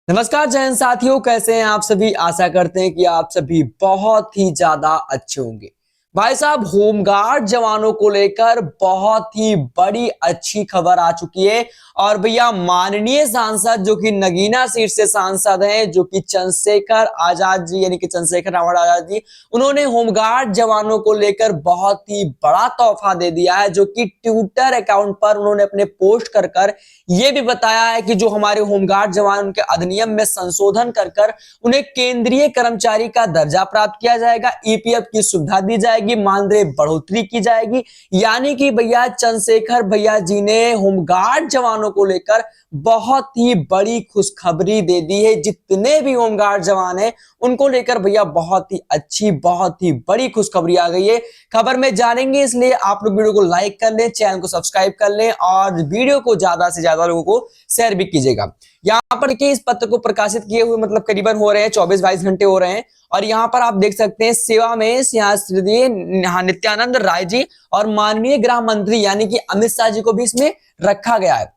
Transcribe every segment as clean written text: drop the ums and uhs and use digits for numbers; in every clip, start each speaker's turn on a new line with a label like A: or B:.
A: नमस्कार जय हिंद साथियों, कैसे हैं आप सभी। आशा करते हैं कि आप सभी बहुत ही ज्यादा अच्छे होंगे। भाई साहब, होमगार्ड जवानों को लेकर बहुत ही बड़ी अच्छी खबर आ चुकी है। और भैया माननीय सांसद जो कि नगीना सीट से सांसद हैं, जो कि चंद्रशेखर आजाद जी यानी कि चंद्रशेखर रावण आजाद जी, उन्होंने होमगार्ड जवानों को लेकर बहुत ही बड़ा तोहफा दे दिया है। जो कि ट्विटर अकाउंट पर उन्होंने अपने पोस्ट कर कर यह भी बताया है कि जो हमारे होमगार्ड जवान उनके अधिनियम में संशोधन कर कर उन्हें केंद्रीय कर्मचारी का दर्जा प्राप्त किया जाएगा, ईपीएफ की सुविधा दी जाएगी, मानदेय बढ़ोतरी की जाएगी। यानी कि भैया चंद्रशेखर भैया जी ने होमगार्ड जवानों को लेकर बहुत ही बड़ी खुशखबरी दे दी है। जितने भी होमगार्ड जवान हैं उनको लेकर भैया बहुत ही अच्छी, बहुत ही बड़ी खुशखबरी आ गई है। खबर में जानेंगे, इसलिए आप लोग वीडियो को लाइक कर लें, चैनल को सब्सक्राइब कर लें और वीडियो को ज्यादा से ज्यादा लोगों को शेयर भी कीजिएगा। यहाँ पर देखिए, इस पत्र को प्रकाशित किए हुए मतलब करीबन हो रहे हैं 24-22 घंटे हो रहे हैं। और यहाँ पर आप देख सकते हैं सेवा में श्री नित्यानंद राय जी और माननीय गृह मंत्री यानी कि अमित शाह जी को भी इसमें रखा गया है।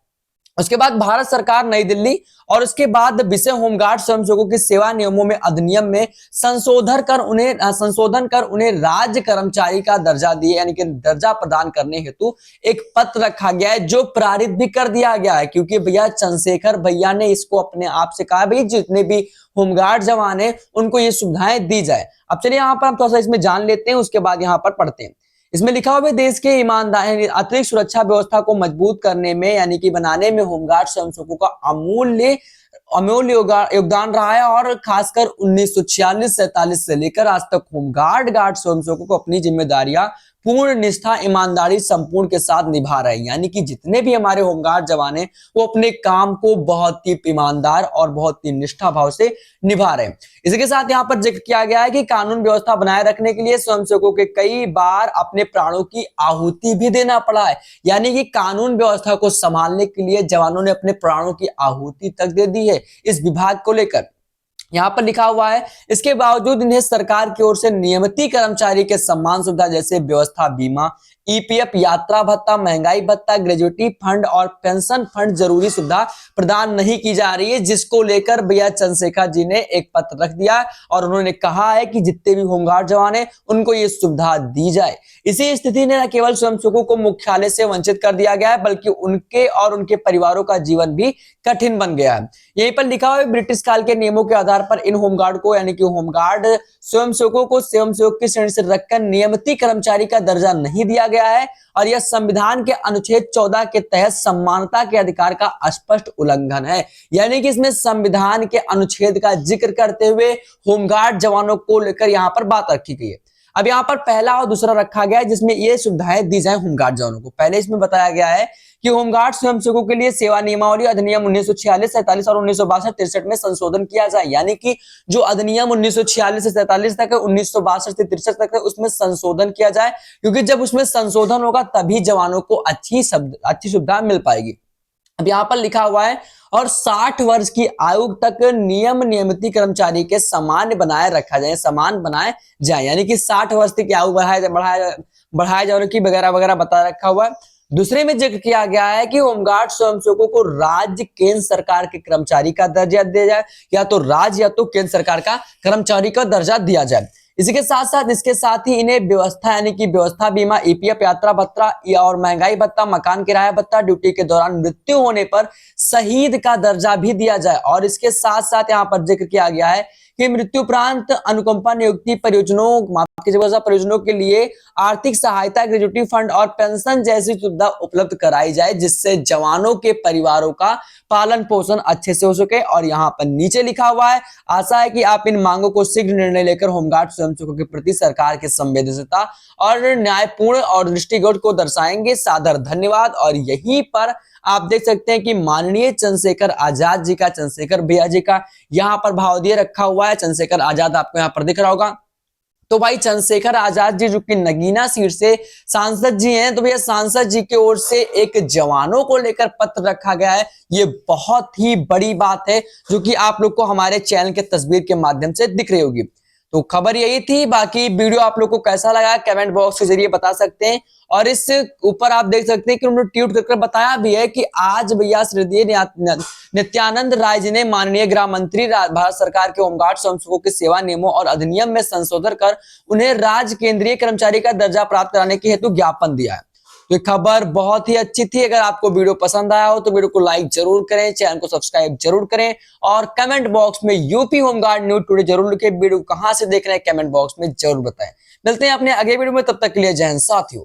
A: उसके बाद भारत सरकार नई दिल्ली और उसके बाद विषय होमगार्ड स्वयंसेवकों की सेवा नियमों में अधिनियम में संशोधन कर उन्हें राज्य कर्मचारी का दर्जा दिए यानी कि दर्जा प्रदान करने हेतु एक पत्र रखा गया है, जो पारित भी कर दिया गया है। क्योंकि भैया चंद्रशेखर भैया ने इसको अपने आप से कहा, भाई जितने भी होमगार्ड जवान है उनको ये सुविधाएं दी जाए। अब चलिए यहाँ पर हम थोड़ा सा इसमें जान लेते हैं, उसके बाद यहाँ पर पढ़ते हैं। इसमें लिखा हुआ है, देश के ईमानदार अतिरिक्त सुरक्षा व्यवस्था को मजबूत करने में यानी कि बनाने में होमगार्ड स्वयंसेवकों का अमूल्य अमूल्य योगदान रहा है। और खासकर 1946-47 से लेकर आज तक गार्ड स्वयंसेवकों को अपनी जिम्मेदारियां पूर्ण निष्ठा ईमानदारी संपूर्ण के साथ निभा रहे हैं। यानी कि जितने भी हमारे होमगार्ड जवान हैं वो अपने काम को बहुत ही ईमानदार और बहुत ही निष्ठा भाव से निभा रहे हैं। इसके साथ यहाँ पर जिक्र किया गया है कि कानून व्यवस्था बनाए रखने के लिए स्वयंसेवकों के कई बार अपने प्राणों की आहुति भी देना पड़ा है। यानी कि कानून व्यवस्था को संभालने के लिए जवानों ने अपने प्राणों की आहुति तक दे दी है इस विभाग को लेकर। यहाँ पर लिखा हुआ है, इसके बावजूद इन्हें सरकार की ओर से नियमित कर्मचारी के सम्मान सुविधा जैसे व्यवस्था बीमा, ईपीएफ, यात्रा भत्ता, महंगाई भत्ता, ग्रेजुएटी फंड और पेंशन फंड जरूरी सुविधा प्रदान नहीं की जा रही है। जिसको लेकर भैया चंद्रशेखर जी ने एक पत्र रख दिया और उन्होंने कहा है कि जितने भी होमगार्ड जवान हैं उनको ये सुविधा दी जाए। इसी स्थिति ने न केवल स्वयंसेवकों को मुख्यालय से वंचित कर दिया गया है, बल्कि उनके और उनके परिवारों का जीवन भी कठिन बन गया है। यहीं पर लिखा हुआ है, ब्रिटिश काल के नियमों के आधार पर इन होमगार्ड को यानी कि होमगार्ड स्वयंसेवकों को स्वयंसेवक की श्रेणी से रखकर नियमित कर्मचारी का दर्जा नहीं दिया गया है। और यह संविधान के अनुच्छेद 14 के तहत समानता के अधिकार का स्पष्ट उल्लंघन है। यानी कि इसमें संविधान के अनुच्छेद का जिक्र करते हुए होमगार्ड जवानों को लेकर यहाँ पर बात रखी गई है। अब यहाँ पर पहला और दूसरा रखा गया है जिसमें ये सुविधाएं दी जाए होमगार्ड जवानों को। पहले इसमें बताया गया है कि होमगार्ड स्वयंसेवकों के लिए सेवा नियमावली अधिनियम 1946-47 और 1962-63 में संशोधन किया जाए। यानी कि जो अधिनियम 1946 से 47 तक है, 1962 से 63 तक है, उसमें संशोधन किया जाए। क्योंकि जब उसमें संशोधन होगा तभी जवानों को अच्छी सुविधा मिल पाएगी। अब यहाँ पर लिखा हुआ है, और 60 वर्ष की आयु तक नियमित कर्मचारी के समान बनाए रखा जाए, समान बनाए जाए। यानी कि 60 वर्ष की आयु बढ़ाए जाने की वगैरह वगैरह बता रखा हुआ है। दूसरे में जिक्र किया गया है कि होमगार्ड स्वयंसेवकों को राज्य केंद्र सरकार के कर्मचारी का दर्जा दिया जाए, या तो राज्य या तो केंद्र सरकार का कर्मचारी का दर्जा दिया जाए। इसके साथ ही इन्हें व्यवस्था यानी कि व्यवस्था बीमा, ईपीएफ, यात्रा भत्ता और महंगाई भत्ता, मकान किराया भत्ता, ड्यूटी के दौरान मृत्यु होने पर शहीद का दर्जा भी दिया जाए। और इसके साथ साथ यहाँ पर जिक्र किया गया है कि मृत्यु उपरांत अनुकंपा नियुक्ति परियोजनाओं के लिए आर्थिक सहायता, ग्रेजुएटी फंड और पेंशन जैसी सुविधा उपलब्ध कराई जाए, जिससे जवानों के परिवारों का पालन पोषण अच्छे से हो सके। और यहाँ पर नीचे लिखा हुआ है, आशा है कि आप इन मांगों को शीघ्र निर्णय लेकर होमगार्ड स्वयंसेवकों के प्रति सरकार की संवेदनशीलता और न्यायपूर्ण और दृष्टिकोण को दर्शाएंगे। सादर धन्यवाद। और यहीं पर आप देख सकते हैं कि माननीय चंद्रशेखर आजाद जी का, चंद्रशेखर भैया जी का यहाँ पर भाव दिए रखा हुआ है। चंद्रशेखर आजाद आपको यहाँ पर दिख रहा होगा। तो भाई चंद्रशेखर आजाद जी जो कि नगीना सीट से सांसद जी हैं, तो भैया सांसद जी की ओर से एक जवानों को लेकर पत्र रखा गया है। ये बहुत ही बड़ी बात है जो कि आप लोग को हमारे चैनल के तस्वीर के माध्यम से दिख रही होगी। तो खबर यही थी। बाकी वीडियो आप लोग को कैसा लगा कमेंट बॉक्स के जरिए बता सकते हैं। और इस ऊपर आप देख सकते हैं कि उन्होंने ट्वीट कर बताया भी है कि आज भैया श्रीदेवी नित्यानंद राय जी ने माननीय गृह मंत्री भारत सरकार के होमगार्ड स्वयंसेवकों के सेवा नियमों और अधिनियम में संशोधन कर उन्हें राज्य केंद्रीय कर्मचारी का दर्जा प्राप्त कराने के हेतु ज्ञापन दिया है। तो ये खबर बहुत ही अच्छी थी। अगर आपको वीडियो पसंद आया हो तो वीडियो को लाइक जरूर करें, चैनल को सब्सक्राइब जरूर करें और कमेंट बॉक्स में यूपी होमगार्ड न्यूज टुडे जरूर लिखें। वीडियो कहां से देख रहे हैं कमेंट बॉक्स में जरूर बताएं। मिलते हैं अपने अगले वीडियो में, तब तक के लिए जय हिंद साथियों।